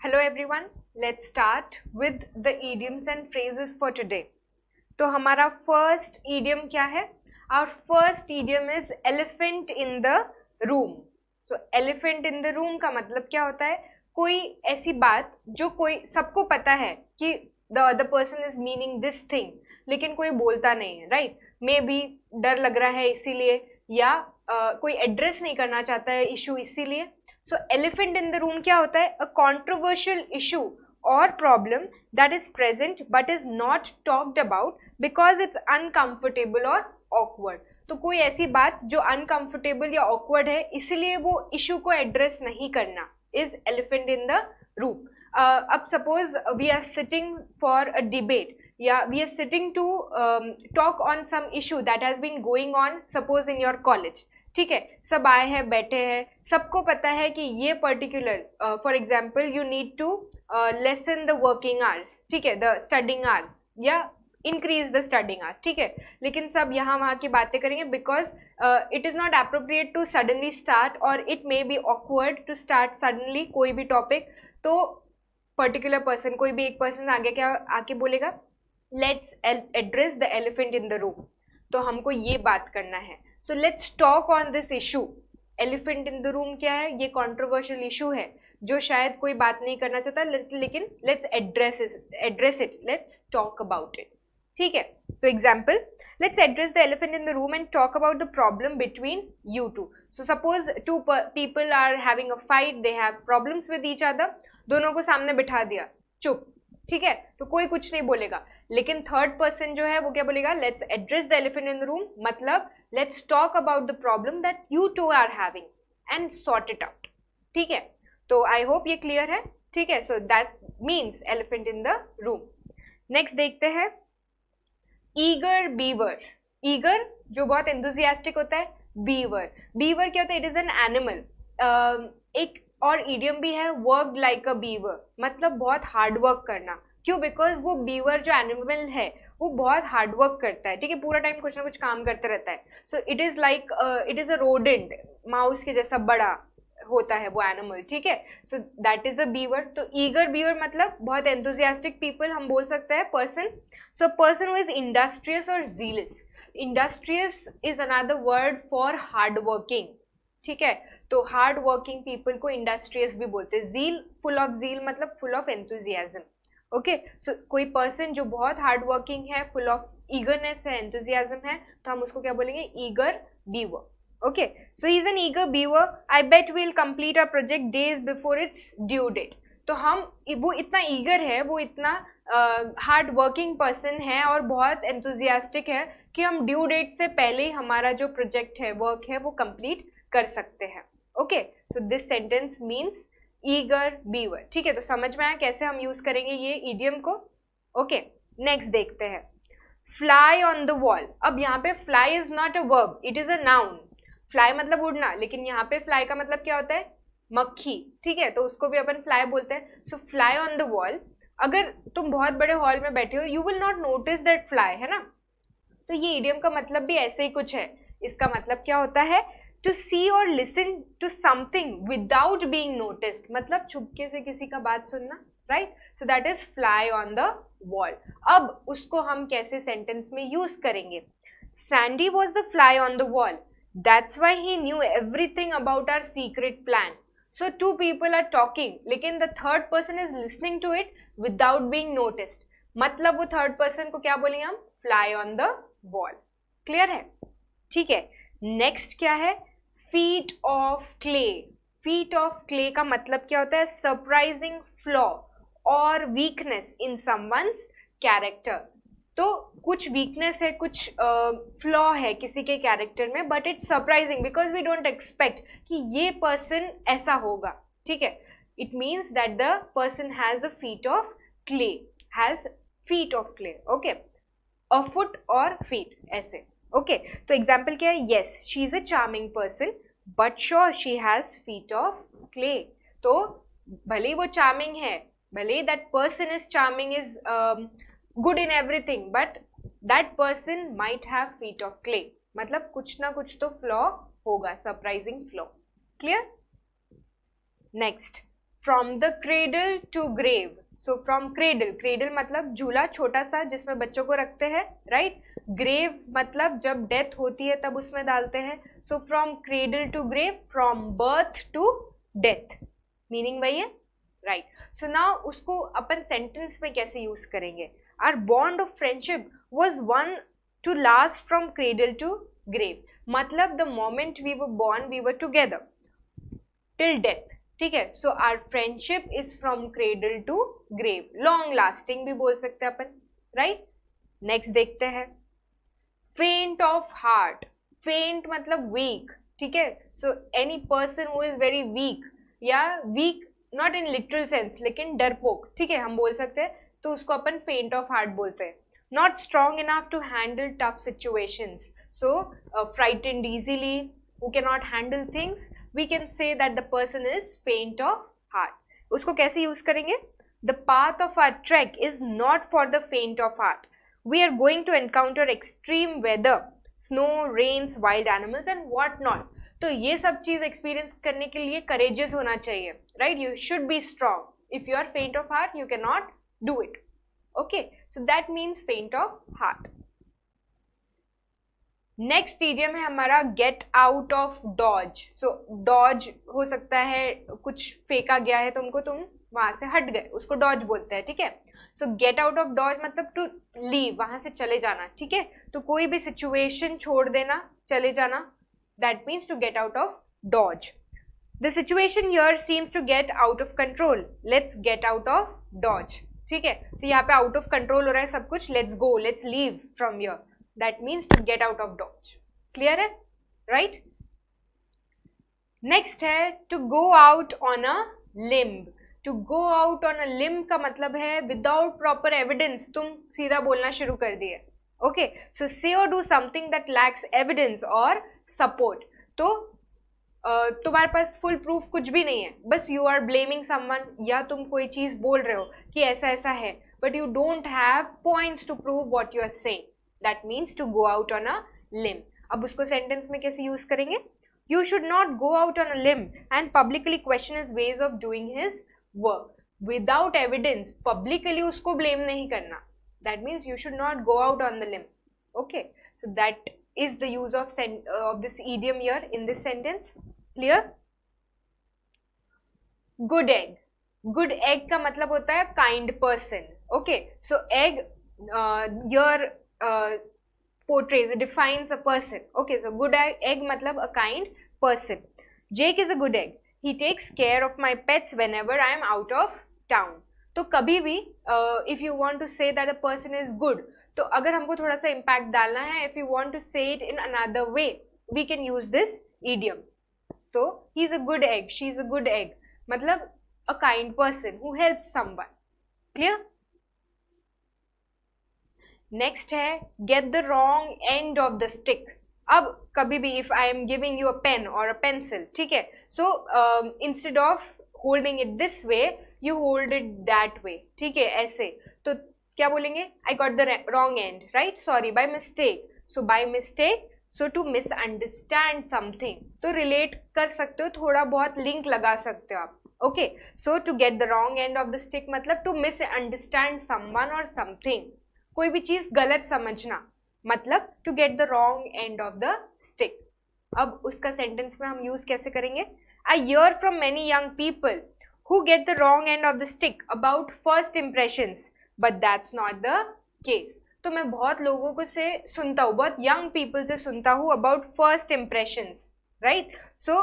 Hello everyone, let's start with the idioms and phrases for today. तो हमारा first idiom क्या है? Our first idiom is elephant in the room. So elephant in the room का मतलब क्या होता है? कोई ऐसी बात जो कोई सबको पता है कि the other person is meaning this thing, लेकिन कोई बोलता नहीं है, right? Maybe डर लग रहा है इसीलिए, या कोई एड्रेस नहीं करना चाहता है इशू इसीलिए. So elephant in the room क्या होता है? A controversial issue or problem that is present but is not talked about because it's uncomfortable or awkward. तो कोई ऐसी बात जो uncomfortable या awkward है इसीलिए वो issue को address नहीं करना is elephant in the room. अब suppose we are sitting for a debate या we are sitting to talk on some issue that has been going on suppose in your college. ठीक है, सब आए हैं, बैठे हैं, सबको पता है कि ये particular for example you need to lessen the working hours, ठीक है, द स्टडिंग आवर्स या इंक्रीज द स्टडिंग आवर्स, ठीक है, लेकिन सब यहाँ वहाँ की बातें करेंगे because it is not appropriate to suddenly start और it may be awkward to start suddenly कोई भी टॉपिक. तो पर्टिकुलर पर्सन, कोई भी एक पर्सन आगे क्या आके बोलेगा, let's address the elephant in the room. तो हमको ये बात करना है. So let's talk on this issue. Elephant in the room क्या है? ये controversial issue है जो शायद कोई बात नहीं करना चाहता, लेकिन let's address it. Let's talk about it. ठीक है? तो example, let's address the elephant in the room and talk about the problem between you two. So suppose two people are having a fight. They have problems with each other. दोनों को सामने बिठा दिया, चुप, ठीक है, तो कोई कुछ नहीं बोलेगा. लेकिन थर्ड पर्सन जो है वो क्या बोलेगा, let's address the elephant in the room, मतलब let's talk about the problem that you two are having and sort it out. ठीक है, तो आई होप ये क्लियर है. ठीक है, so that means elephant in the room. Next देखते हैं ईगर बीवर. ईगर जो बहुत एंथुसियास्टिक होता है, बीवर. बीवर क्या होता है? It is an animal. एक और इडियम भी है, वर्क लाइक अ बीवर, मतलब बहुत हार्ड वर्क करना. क्यों? बिकॉज वो बीवर जो एनिमल है वो बहुत हार्ड वर्क करता है, ठीक है, पूरा टाइम कुछ ना कुछ काम करते रहता है. So it is like it is a rodent, mouse के जैसा बड़ा होता है वो एनिमल, ठीक है. So that is a beaver. तो ईगर बीवर मतलब बहुत एंथुसियास्टिक पीपल हम बोल सकते हैं, person. So person who is industrious और zealous. Industrious is another word for hard working, ठीक है. तो हार्ड वर्किंग पीपल को इंडस्ट्रियस भी बोलते हैं. जील, फुल ऑफ जील मतलब full of enthusiasm. Okay, so कोई पर्सन जो बहुत हार्ड वर्किंग है, फुल ऑफ ईगरनेस है, एंथुजियाज्म है, तो हम उसको क्या बोलेंगे? Eager beaver. Okay, so he is an eager beaver. I bet will complete a project days before its due date. तो हम, वो इतना ईगर है, वो इतना हार्ड वर्किंग पर्सन है और बहुत एंथुजियास्टिक है कि हम ड्यू डेट से पहले ही हमारा जो प्रोजेक्ट है, वर्क है, वो कंप्लीट कर सकते हैं. Okay, so this sentence means eager beaver. ठीक है, तो समझ में आया कैसे हम यूज करेंगे ये इडियम को. ओके, नेक्स्ट देखते हैं फ्लाई ऑन द वॉल. अब यहाँ पे fly is not a verb, it is a noun. Fly मतलब उड़ना, लेकिन यहाँ पे फ्लाई का मतलब क्या होता है? मक्खी, ठीक है, तो उसको भी अपन फ्लाई बोलते हैं. सो फ्लाई ऑन द वॉल. अगर तुम बहुत बड़े हॉल में बैठे हो, you will not notice that fly, है ना. तो ये इडियम का मतलब भी ऐसे ही कुछ है. इसका मतलब क्या होता है? To see or listen to something without being noticed, मतलब छुपके से किसी का बात सुनना, right? So that is fly on the wall. अब उसको हम कैसे सेंटेंस में यूज करेंगे? Sandy was the fly on the wall. That's why he knew everything about our secret plan. So two people are talking, लेकिन the third person is listening to it without being noticed. मतलब वो third person को क्या बोलेंगे हम? Fly on the wall. Clear है? ठीक है. नेक्स्ट क्या है? Feet of clay. Feet of clay का मतलब क्या होता है? सरप्राइजिंग फ्लॉ और वीकनेस इन समवंस कैरेक्टर. तो कुछ वीकनेस है, कुछ फ्लॉ है किसी के कैरेक्टर में, but it's surprising because we don't expect कि ये पर्सन ऐसा होगा, ठीक है. It means that the person has a feet of clay, has feet of clay. Okay, a foot और फीट ऐसे. ओके, तो एग्जाम्पल क्या है? Yes, she is a charming person but sure she has feet of clay. तो भले वो charming है, भले that person is charming, is good in everything, but that person might have feet of clay. मतलब कुछ ना कुछ तो फ्लॉ होगा, surprising flaw. Clear? Next, from the cradle to grave. So from cradle, cradle मतलब झूला छोटा सा जिसमें बच्चों को रखते हैं, राइट. ग्रेव मतलब जब डेथ होती है तब उसमें डालते हैं. So from cradle to grave, from birth to death, meaning वही है, राइट. सो नाउ उसको अपन सेंटेंस में कैसे यूज करेंगे. Our bond of friendship was one to last from cradle to grave. मतलब the moment we were born we were together till death. ठीक है. So our friendship is from cradle to grave, long lasting भी बोल सकते हैं अपन, right. Next देखते हैं. फेंट ऑफ हार्ट. फेंट मतलब वीक. ठीक है. So any person who is very weak, या weak not in literal sense लेकिन डरपोक, ठीक है, हम बोल सकते हैं, तो उसको अपन फेंट ऑफ हार्ट बोलते हैं. Not strong enough to handle tough situations. So frightened easily, who cannot handle things, we can say that the person is faint of heart. उसको कैसे यूज करेंगे. The path of our trek is not for the faint of heart. We are going to encounter extreme weather, snow, rains, wild animals and what not. तो ये सब चीज experience करने के लिए courageous होना चाहिए, right? You should be strong. If you are faint of heart, you cannot do it. Okay, so that means faint of heart. Next idiom है हमारा get out of dodge. So dodge हो सकता है कुछ फेंका गया है तुमको, तुम वहां से हट गए, उसको डॉज बोलते हैं. ठीक है. So get out of dodge मतलब टू लीव, वहां से चले जाना. ठीक है. तो कोई भी सिचुएशन छोड़ देना, चले जाना, that means to get out of dodge. The situation here seems to get out of control, let's get out of dodge. ठीक है. तो यहाँ पे आउट ऑफ कंट्रोल हो रहा है सब कुछ, let's go, let's leave from here. That means to get out of dodge. Clear है, right? Next है to go out on a limb. To go out on a limb का मतलब है without proper evidence तुम सीधा बोलना शुरू कर दिए. Okay, so say or do something that lacks evidence or support. तो तुम्हारे पास फुल प्रूफ कुछ भी नहीं है, बस यू आर ब्लेमिंग समवन, या तुम कोई चीज बोल रहे हो कि ऐसा ऐसा है, but you don't have points to prove what you are saying. That means to go out on a limb. अब उसको सेंटेंस में कैसे यूज करेंगे. You should not go out on a limb and publicly question his ways of doing his work. Without evidence, publicly उसको blame नहीं करना. That means you should not go out on the limb. Okay, so that is the use of this idiom here in this sentence. Clear? Good egg. Good egg का मतलब होता है kind person. Okay, so egg here portrays, defines a person. Okay, so good egg matlab a kind person. Jake is a good egg. He takes care of my pets whenever I am out of town. तो कभी भी if you want to say that a person is good, तो अगर हमको थोड़ा सा impact डालना है, if you want to say it in another way, we can use this idiom. So he is a good egg, she is a good egg, मतलब a kind person who helps someone. Clear? Next है get the wrong end of the stick. अब कभी भी if I am giving you a pen और a pencil, ठीक है, so instead of holding it this way you hold it that way. ठीक है, ऐसे. तो क्या बोलेंगे. I got the wrong end, right, sorry, by mistake. So by mistake, so to misunderstand something, तो रिलेट कर सकते हो, थोड़ा बहुत लिंक लगा सकते हो आप. Okay, so to get the wrong end of the stick मतलब टू मिसअंडरस्टैंड समवन और समथिंग, कोई भी चीज गलत समझना, मतलब to get the wrong end of the stick. अब उसका सेंटेंस में हम यूज कैसे करेंगे. I hear from many young people who get the wrong end of the stick about first impressions, but that's not the case. तो मैं बहुत लोगों को से सुनता हूँ, बहुत यंग पीपल से सुनता हूँ about first impressions, right. So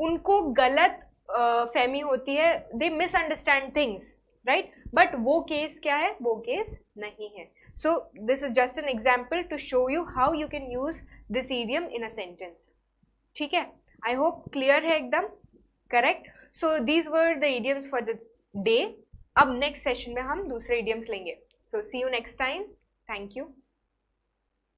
उनको गलत फहमी होती है, they misunderstand things, right, but वो केस क्या है, वो केस नहीं है. So this is just an example to show you how you can use this idiom in a sentence. ठीक है, आई होप क्लियर है एकदम. Correct. So these were the idioms for the day. अब next session में हम दूसरे idioms लेंगे. सो सी you next time. Thank you.